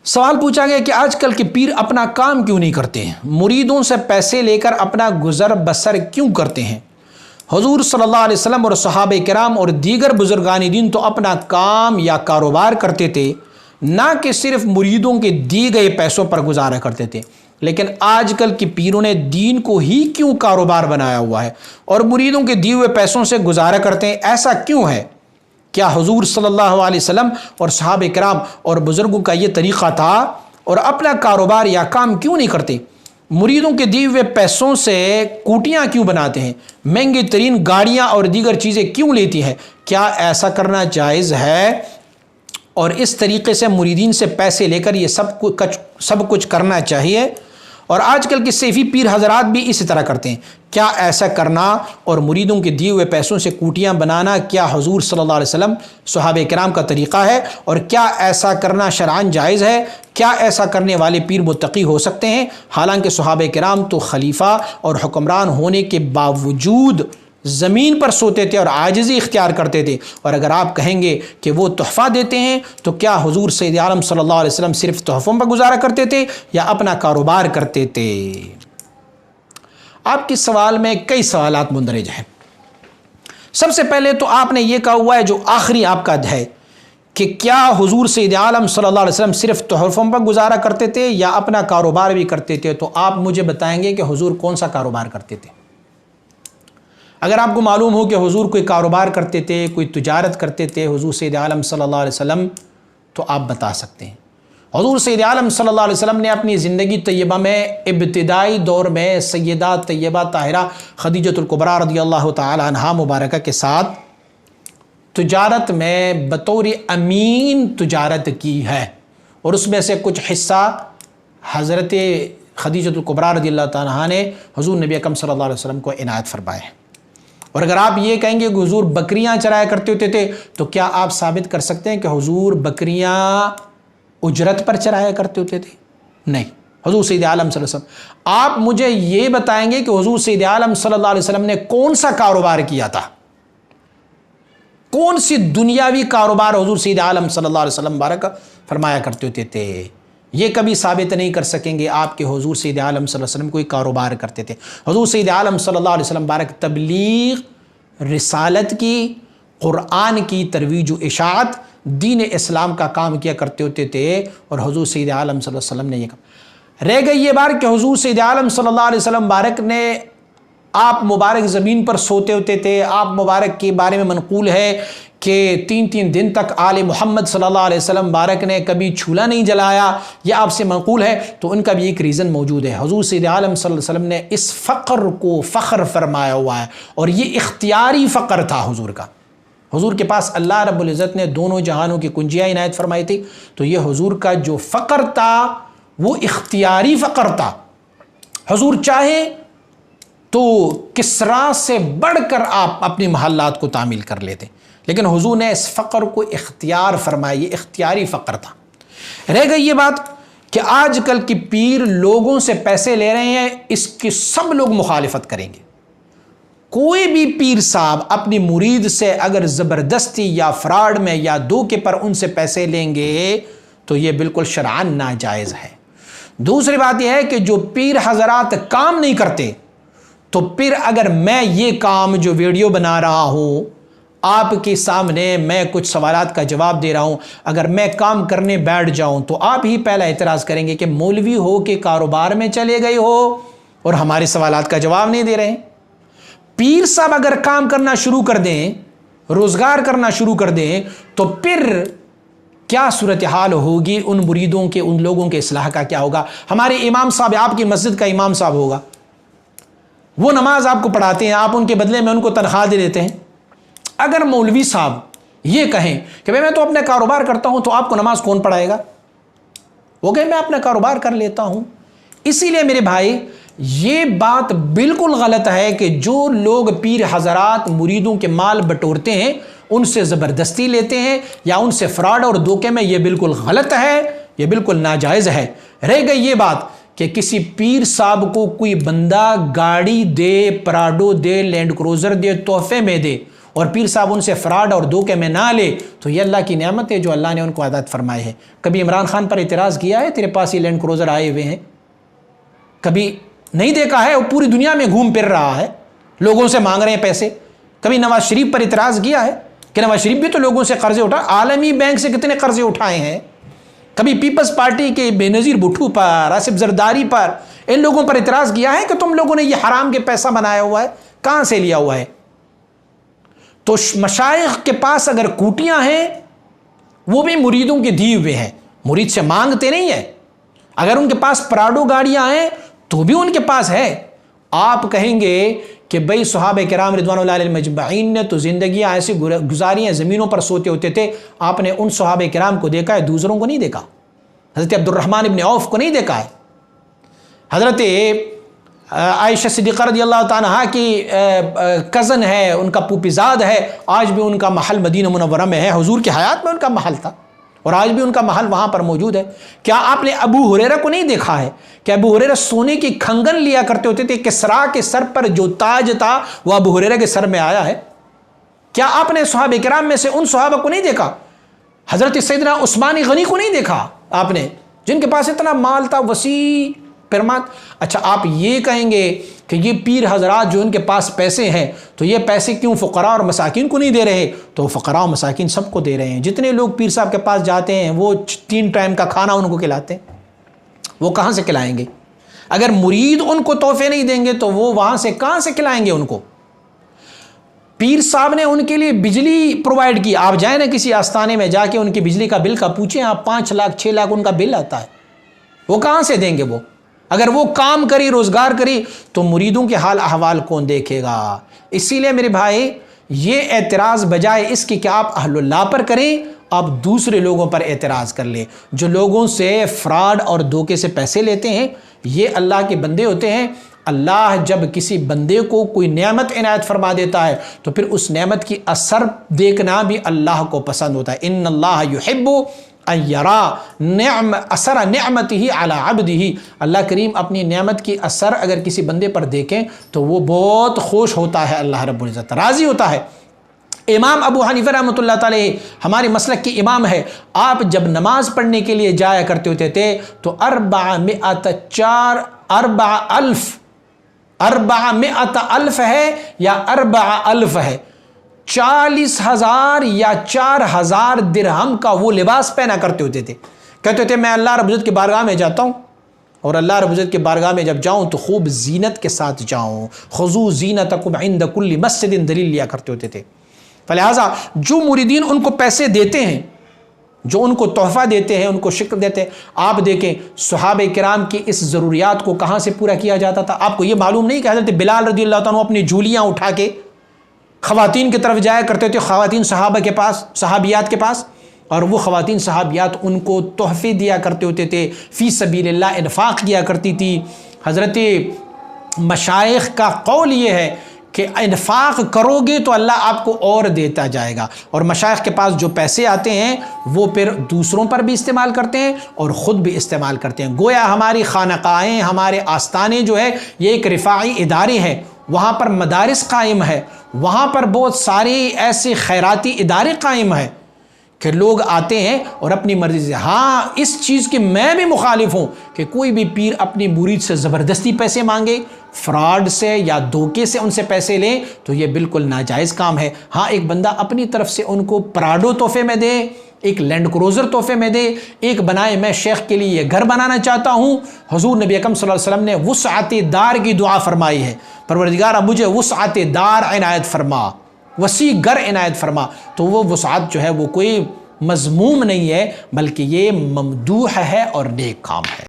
سوال پوچھا گیا کہ آج کل کے پیر اپنا کام کیوں نہیں کرتے ہیں، مریدوں سے پیسے لے کر اپنا گزر بسر کیوں کرتے ہیں؟ حضور صلی اللہ علیہ وسلم اور صحابہ کرام اور دیگر بزرگان دین تو اپنا کام یا کاروبار کرتے تھے، نہ کہ صرف مریدوں کے دیے گئے پیسوں پر گزارا کرتے تھے۔ لیکن آج کل کے پیروں نے دین کو ہی کیوں کاروبار بنایا ہوا ہے اور مریدوں کے دیے ہوئے پیسوں سے گزارا کرتے ہیں؟ ایسا کیوں ہے؟ کیا حضور صلی اللہ علیہ وسلم اور صحابہ کرام اور بزرگوں کا یہ طریقہ تھا؟ اور اپنا کاروبار یا کام کیوں نہیں کرتے؟ مریدوں کے دیے ہوئے پیسوں سے کوٹیاں کیوں بناتے ہیں؟ مہنگی ترین گاڑیاں اور دیگر چیزیں کیوں لیتی ہیں؟ کیا ایسا کرنا جائز ہے؟ اور اس طریقے سے مریدین سے پیسے لے کر یہ سب کچھ کرنا چاہیے؟ اور آج کل کے صوفی پیر حضرات بھی اسی طرح کرتے ہیں۔ کیا ایسا کرنا اور مریدوں کے دیے ہوئے پیسوں سے کوٹیاں بنانا کیا حضور صلی اللہ علیہ وسلم صحابہ کرام کا طریقہ ہے؟ اور کیا ایسا کرنا شرعاً جائز ہے؟ کیا ایسا کرنے والے پیر متقی ہو سکتے ہیں؟ حالانکہ صحابہ کرام تو خلیفہ اور حکمران ہونے کے باوجود زمین پر سوتے تھے اور عاجزی اختیار کرتے تھے۔ اور اگر آپ کہیں گے کہ وہ تحفہ دیتے ہیں تو کیا حضور سید عالم صلی اللہ علیہ وسلم صرف تحفوں پر گزارا کرتے تھے یا اپنا کاروبار کرتے تھے؟ آپ کے سوال میں کئی سوالات مندرج ہیں۔ سب سے پہلے تو آپ نے یہ کہا ہوا ہے جو آخری آپ کا ہے کہ کیا حضور سید عالم صلی اللہ علیہ وسلم صرف تحفوں پر گزارا کرتے تھے یا اپنا کاروبار بھی کرتے تھے؟ تو آپ مجھے بتائیں گے کہ حضور کون سا کاروبار کرتے تھے؟ اگر آپ کو معلوم ہو کہ حضور کوئی کاروبار کرتے تھے، کوئی تجارت کرتے تھے حضور سید عالم صلی اللہ علیہ وسلم، تو آپ بتا سکتے ہیں۔ حضور سید عالم صلی اللہ علیہ وسلم نے اپنی زندگی طیبہ میں ابتدائی دور میں سیدہ طیبہ طاہرہ خدیجۃ الکبریٰ رضی اللہ تعالی عنہا مبارکہ کے ساتھ تجارت میں بطور امین تجارت کی ہے، اور اس میں سے کچھ حصہ حضرت خدیجۃ الکبریٰ رضی اللہ تعالی عنہا نے حضور نبی اکرم صلی اللہ علیہ وسلم کو عنایت فرمائے ہیں۔ اور اگر آپ یہ کہیں گے کہ حضور بکریاں چرایا کرتے ہوتے تھے تو کیا آپ ثابت کر سکتے ہیں کہ حضور بکریاں اجرت پر چرایا کرتے ہوتے تھے؟ نہیں، حضور سید عالم صلی اللہ علیہ وسلم۔ آپ مجھے یہ بتائیں گے کہ حضور سید عالم صلی اللہ علیہ وسلم نے کون سا کاروبار کیا تھا؟ کون سی دنیاوی کاروبار حضور سید عالم صلی اللہ علیہ وسلم بارک فرمایا کرتے ہوتے تھے؟ یہ کبھی ثابت نہیں کر سکیں گے آپ کے حضور سید عالم صلی اللہ علیہ وسلم کوئی کاروبار کرتے تھے۔ حضور سید عالم صلی اللہ علیہ وسلم بارک تبلیغ، رسالت کی، قرآن کی ترویج و اشاعت، دین اسلام کا کام کیا کرتے ہوتے تھے، اور حضور سید عالم صلی اللہ علیہ وسلم نے یہ کہا۔ رہ گئی یہ بات کہ حضور سید عالم صلی اللہ علیہ وسلم بارک نے آپ مبارک زمین پر سوتے ہوتے تھے۔ آپ مبارک کے بارے میں منقول ہے کہ 3 دن تک آل محمد صلی اللہ علیہ وسلم بارک نے کبھی چولہا نہیں جلایا، یہ آپ سے منقول ہے۔ تو ان کا بھی ایک ریزن موجود ہے۔ حضور سید عالم صلی اللہ علیہ وسلم نے اس فقر کو فخر فرمایا ہوا ہے، اور یہ اختیاری فقر تھا حضور کا۔ حضور کے پاس اللہ رب العزت نے دونوں جہانوں کی کنجیاں عنایت فرمائی تھی، تو یہ حضور کا جو فقر تھا وہ اختیاری فقر تھا۔ حضور چاہے تو کسریٰ سے بڑھ کر آپ اپنی محلات کو تعمیل کر لیتے، لیکن حضور نے اس فقر کو اختیار فرمایا، یہ اختیاری فقر تھا۔ رہ گئی یہ بات کہ آج کل کی پیر لوگوں سے پیسے لے رہے ہیں، اس کی سب لوگ مخالفت کریں گے۔ کوئی بھی پیر صاحب اپنی مرید سے اگر زبردستی یا فراڈ میں یا دھوکے پر ان سے پیسے لیں گے تو یہ بالکل شرعاً ناجائز ہے۔ دوسری بات یہ ہے کہ جو پیر حضرات کام نہیں کرتے، تو پھر اگر میں یہ کام جو ویڈیو بنا رہا ہوں آپ کے سامنے، میں کچھ سوالات کا جواب دے رہا ہوں، اگر میں کام کرنے بیٹھ جاؤں تو آپ ہی پہلا اعتراض کریں گے کہ مولوی ہو کے کاروبار میں چلے گئے ہو اور ہمارے سوالات کا جواب نہیں دے رہے ہیں۔ پیر صاحب اگر کام کرنا شروع کر دیں، روزگار کرنا شروع کر دیں، تو پھر کیا صورتحال ہوگی ان مریدوں کے، ان لوگوں کے اصلاح کا کیا ہوگا؟ ہمارے امام صاحب، آپ کی مسجد کا امام صاحب ہوگا، وہ نماز آپ کو پڑھاتے ہیں، آپ ان کے بدلے میں ان کو تنخواہ دے دیتے ہیں۔ اگر مولوی صاحب یہ کہیں کہ میں تو اپنے کاروبار کرتا ہوں، تو آپ کو نماز کون پڑھائے گا؟ وہ کہیں میں اپنا کاروبار کر لیتا ہوں۔ اسی لیے میرے بھائی، یہ بات بالکل غلط ہے کہ جو لوگ پیر حضرات مریدوں کے مال بٹورتے ہیں، ان سے زبردستی لیتے ہیں یا ان سے فراڈ اور دھوکے میں، یہ بالکل غلط ہے، یہ بالکل ناجائز ہے۔ رہ گئی یہ بات کہ کسی پیر صاحب کو کوئی بندہ گاڑی دے، پراڈو دے، لینڈ کروزر دے، تحفے میں دے، اور پیر صاحب ان سے فراڈ اور دھوکے میں نہ لے، تو یہ اللہ کی نعمت ہے جو اللہ نے ان کو عطا فرمائی ہے۔ کبھی عمران خان پر اعتراض کیا ہے؟ تیرے پاس یہ لینڈ کروزر آئے ہوئے ہیں، کبھی نہیں دیکھا ہے؟ وہ پوری دنیا میں گھوم پھر رہا ہے، لوگوں سے مانگ رہے ہیں پیسے۔ کبھی نواز شریف پر اعتراض کیا ہے کہ نواز شریف بھی تو لوگوں سے قرضے اٹھا، عالمی بینک سے کتنے قرضے اٹھائے ہیں؟ کبھی پیپلز پارٹی کے بے نظیر بھٹو پر، آصف زرداری پر، ان لوگوں پر اعتراض کیا ہے کہ تم لوگوں نے یہ حرام کے پیسہ بنایا ہوا ہے، کہاں سے لیا ہوا ہے؟ تو مشائخ کے پاس اگر کوٹیاں ہیں، وہ بھی مریدوں کے دیے ہوئے ہیں، مرید سے مانگتے نہیں ہیں۔ اگر ان کے پاس پراڈو گاڑیاں ہیں تو بھی ان کے پاس ہے۔ آپ کہیں گے کہ بھئی صحابہ کرام رضوان اللہ علیہ مجمعین نے تو زندگیاں ایسی گزاری ہیں، زمینوں پر سوتے ہوتے تھے۔ آپ نے ان صحابہ کرام کو دیکھا ہے، دوسروں کو نہیں دیکھا۔ حضرت عبد الرحمن ابن عوف کو نہیں دیکھا ہے، حضرت عائشہ صدیقہ رضی اللہ تعالیٰ عنہا کی کزن ہے، ان کا پوپیزاد ہے، آج بھی ان کا محل مدینہ منورہ میں ہے، حضور کی حیات میں ان کا محل تھا اور آج بھی ان کا محل وہاں پر موجود ہے۔ کیا آپ نے ابو ہریرہ کو نہیں دیکھا ہے کہ ابو ہریرہ سونے کی کھنگن لیا کرتے ہوتے تھے؟ کسریٰ کے سر پر جو تاج تھا وہ ابو ہریرہ کے سر میں آیا ہے۔ کیا آپ نے صحابہ کرام میں سے ان صحابہ کو نہیں دیکھا؟ حضرت سیدنا عثمان غنی کو نہیں دیکھا آپ نے، جن کے پاس اتنا مال تھا، وسیع پرمات؟ اچھا، آپ یہ کہیں گے کہ یہ پیر حضرات جو ان کے پاس پیسے ہیں تو یہ پیسے کیوں فقراء اور مساکین کو نہیں دے رہے؟ تو فقراء اور مساکین سب کو دے رہے ہیں۔ جتنے لوگ پیر صاحب کے پاس جاتے ہیں وہ 3 ٹائم کا کھانا ان کو کھلاتے ہیں، وہ کہاں سے کھلائیں گے؟ اگر مرید ان کو تحفے نہیں دیں گے تو وہ وہاں سے کہاں سے کھلائیں گے ان کو؟ پیر صاحب نے ان کے لیے بجلی پرووائڈ کی۔ آپ جائیں نا کسی آستانے میں، جا کے ان کی بجلی کا بل کا پوچھیں آپ، 5 لاکھ 6 لاکھ ان کا بل آتا ہے، وہ کہاں سے دیں گے؟ وہ اگر وہ کام کری، روزگار کری، تو مریدوں کے حال احوال کون دیکھے گا؟ اسی لیے میرے بھائی، یہ اعتراض بجائے اس کی کہ آپ اہل اللہ پر کریں، آپ دوسرے لوگوں پر اعتراض کر لیں۔ جو لوگوں سے فراڈ اور دھوکے سے پیسے لیتے ہیں، یہ اللہ کے بندے ہوتے ہیں۔ اللہ جب کسی بندے کو کوئی نعمت عنایت فرما دیتا ہے تو پھر اس نعمت کی اثر دیکھنا بھی اللہ کو پسند ہوتا ہے۔ ان اللہ یحب ان یری اثر نعمتہ علی عبدہ، اللہ کریم اپنی نعمت کی اثر اگر کسی بندے پر دیکھیں تو وہ بہت خوش ہوتا ہے، اللہ رب العزت راضی ہوتا ہے۔ امام ابو حنیفہ رحمۃ اللہ تعالی ہمارے مسلک کے امام ہے، آپ جب نماز پڑھنے کے لیے جایا کرتے ہوتے تھے تو 400,000 ہے یا 4,000 ہے، 40,000 یا 4,000 درہم کا وہ لباس پہنا کرتے ہوتے تھے۔ کہتے تھے میں اللہ رب العزت کی بارگاہ میں جاتا ہوں اور اللہ رب العزت کی بارگاہ میں جب جاؤں تو خوب زینت کے ساتھ جاؤں، خذوا زینتکم عند کل مسجد، دلیل لیا کرتے ہوتے تھے۔ فلہذا جو مریدین ان کو پیسے دیتے ہیں، جو ان کو تحفہ دیتے ہیں، ان کو شکر دیتے ہیں، آپ دیکھیں صحابہ کرام کی اس ضروریات کو کہاں سے پورا کیا جاتا تھا؟ آپ کو یہ معلوم نہیں کہ حضرت بلال رضی اللہ تعالیٰ اپنی جولیاں اٹھا کے خواتین کی طرف جایا کرتے تھے، خواتین صحابہ کے پاس، صحابیات کے پاس، اور وہ خواتین صحابیات ان کو تحفے دیا کرتے ہوتے تھے، فی سبیل اللہ انفاق کیا کرتی تھی۔ حضرت مشائخ کا قول یہ ہے کہ انفاق کرو گے تو اللہ آپ کو اور دیتا جائے گا، اور مشائخ کے پاس جو پیسے آتے ہیں وہ پھر دوسروں پر بھی استعمال کرتے ہیں اور خود بھی استعمال کرتے ہیں۔ گویا ہماری خانقاہیں، ہمارے آستانے جو ہے یہ ایک رفاعی ادارے ہیں، وہاں پر مدارس قائم ہے، وہاں پر بہت سارے ایسے خیراتی ادارے قائم ہیں کہ لوگ آتے ہیں اور اپنی مرضی سے۔ ہاں، اس چیز کی میں بھی مخالف ہوں کہ کوئی بھی پیر اپنی مرید سے زبردستی پیسے مانگے، فراڈ سے یا دھوکے سے ان سے پیسے لیں، تو یہ بالکل ناجائز کام ہے۔ ہاں، ایک بندہ اپنی طرف سے ان کو پراڈو تحفے میں دے، ایک لینڈ کروزر تحفے میں دے، ایک بنائے میں شیخ کے لیے یہ گھر بنانا چاہتا ہوں، حضور نبی اکرم صلی اللہ علیہ وسلم نے وسعت دار کی دعا فرمائی ہے، پروردگارہ مجھے وسعت دار عنایت فرما، وسیع گھر عنایت فرما، تو وہ وسعت جو ہے وہ کوئی مذموم نہیں ہے بلکہ یہ ممدوح ہے اور نیک کام ہے۔